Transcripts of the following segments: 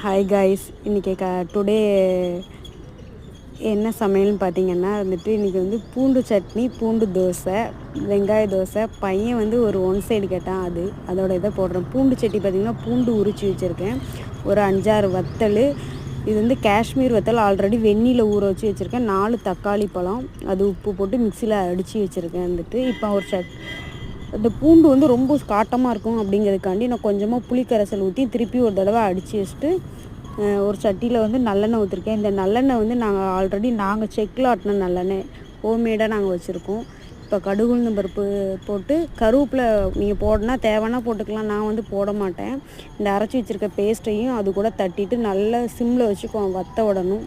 Hi guys, இன்றைக்கி today என்ன சமையல்னு பார்த்தீங்கன்னா இன்றைக்கி பூண்டு சட்னி, பூண்டு தோசை, வெங்காய தோசை. பையன் ஒரு ஒன் சைடு கேட்டான், அதோட இதை போடுறேன். பூண்டு சட்னி பார்த்திங்கன்னா பூண்டு உரித்து வச்சுருக்கேன். ஒரு 5-6 வத்தல். இது காஷ்மீர் வத்தல். ஆல்ரெடி வெந்நீரில் ஊற வச்சு வச்சுருக்கேன். 4 தக்காளி பழம், அது உப்பு போட்டு மிக்சியில் அடித்து வச்சுருக்கேன். இப்போ ஒரு இந்த பூண்டு ரொம்ப காட்டமாக இருக்கும் அப்படிங்கிறதுக்காண்டி நான் கொஞ்சமாக புளிக்கரைசல் ஊற்றி திருப்பி ஒரு தடவை அடித்து வச்சுட்டு ஒரு சட்டியில் நல்லெண்ணெய் ஊற்றிருக்கேன். இந்த நல்லெண்ணெய் நாங்கள் செக்கில் ஆட்டின நல்லெண்ணெய், ஹோம்மேடாக நாங்கள் வச்சுருக்கோம். இப்போ கடுகு உளுந்தம் பருப்பு போட்டு கருவேப்பிலை நீங்கள் போடனா தேவைன்னா போட்டுக்கலாம். நான் போட மாட்டேன். இந்த அரைச்சி வச்சுருக்க பேஸ்ட்டையும் அது கூட தட்டிட்டு நல்லா சிம்மில் வச்சு வற்ற விடணும்.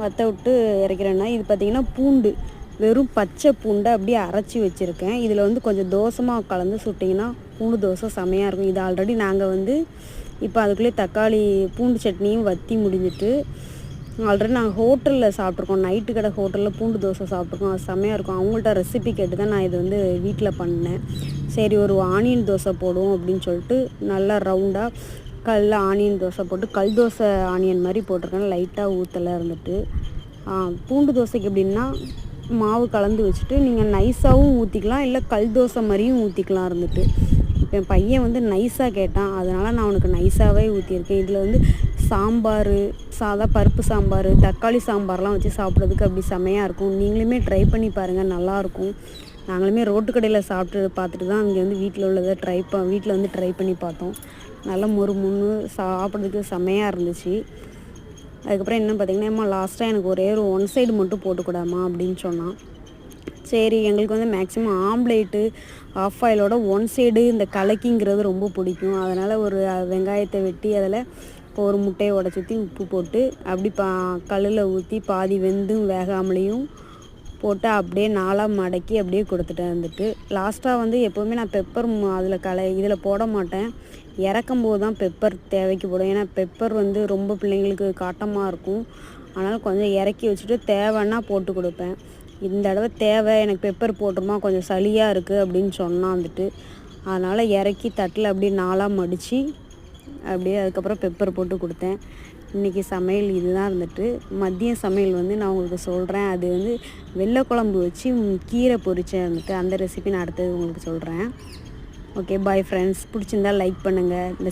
வற்ற விட்டு இறக்கிறேன்னா இது பார்த்திங்கன்னா பூண்டு, வெறும் பச்சை பூண்டை அப்படியே அரைச்சி வச்சுருக்கேன். இதில் கொஞ்சம் தோசமாக கலந்து சுட்டிங்கன்னா பூண்டு தோசை செமையாக இருக்கும். இது ஆல்ரெடி நாங்கள் இப்போ அதுக்குள்ளே தக்காளி பூண்டு சட்னியும் வற்றி முடிஞ்சிட்டு, ஆல்ரெடி நாங்கள் ஹோட்டலில் சாப்பிட்ருக்கோம். நைட்டு கடை ஹோட்டலில் பூண்டு தோசை சாப்பிட்ருக்கோம். அது செமையாக இருக்கும். அவங்கள்ட்ட ரெசிபி கேட்டு தான் நான் இது வீட்டில் பண்ணேன். சரி, ஒரு ஆனியன் தோசை போடுவோம் அப்படின்னு சொல்லிட்டு நல்லா ரவுண்டாக ஆனியன் தோசை போட்டு கல் தோசை ஆனியன் மாதிரி போட்டிருக்கேன். லைட்டாக ஊற்றலை பூண்டு தோசைக்கு எப்படின்னா மாவு கலந்து வச்சுட்டு நீங்கள் நைஸாகவும் ஊற்றிக்கலாம், இல்லை கல் தோசை மாதிரியும் ஊற்றிக்கலாம். இப்போ என் பையன் நைஸாக கேட்டான், அதனால் நான் அவனுக்கு நைஸாகவே ஊற்றியிருக்கேன். இதில் சாம்பார், சாதா பருப்பு சாம்பார், தக்காளி சாம்பார்லாம் வச்சு சாப்பிட்றதுக்கு அப்படி செமையாக இருக்கும். நீங்களுமே ட்ரை பண்ணி பாருங்கள், நல்லாயிருக்கும். நாங்களுமே ரோட்டு கடையில் பார்த்துட்டு தான் இங்கே வீட்டில் உள்ளதை வீட்டில் ட்ரை பண்ணி பார்த்தோம். நல்லா முன்னு சாப்பிட்றதுக்கு செமையாக இருந்துச்சு. அதுக்கப்புறம் என்ன பார்த்திங்கன்னா, லாஸ்ட்டாக எனக்கு ஒரே ஒரு ஒன் சைடு மட்டும் போட்டுக்கூடாமா அப்படின்னு சொன்னான். சரி, எங்களுக்கு மேக்ஸிமம் ஆம்லேட்டு ஆஃப் ஆயிலோட ஒன் சைடு இந்த கலக்கிங்கிறது ரொம்ப பிடிக்கும். அதனால் ஒரு வெங்காயத்தை வெட்டி அதில் இப்போ ஒரு முட்டையை உடச்சி ஊற்றி உப்பு போட்டு அப்படி கல்லில் ஊற்றி பாதி வெந்தும் வேகாமலேயும் போட்டு அப்படியே நாளாக மடக்கி அப்படியே கொடுத்துட்டேன். லாஸ்ட்டாக எப்போவுமே நான் பெப்பர் அதில் இதில் போட மாட்டேன். இறக்கும்போது தான் பெப்பர் தேவைக்கு போடும். ஏன்னா பெப்பர் ரொம்ப பிள்ளைங்களுக்கு காட்டமாக இருக்கும். அதனால் கொஞ்சம் இறக்கி வச்சுட்டு தேவைன்னா போட்டு கொடுப்பேன். இந்த தடவை தேவை எனக்கு பெப்பர் போட்டுருமா, கொஞ்சம் சளியாக இருக்குது அப்படின்னு சொன்னான். அதனால் இறக்கி தட்டில் அப்படியே நாளாக மடித்து அப்படியே அதுக்கப்புறம் பெப்பர் போட்டு கொடுத்தேன். இன்றைக்கி சமையல் இதுதான். மதியம் சமையல் நான் உங்களுக்கு சொல்கிறேன். அது வெள்ளை குழம்பு வச்சு கீரை பொரிச்சேன். அந்த ரெசிபி நான் அடுத்தது உங்களுக்கு சொல்கிறேன். Okay, bye friends. பிடிச்சிருந்தால் லைக் பண்ணுங்கள். இந்த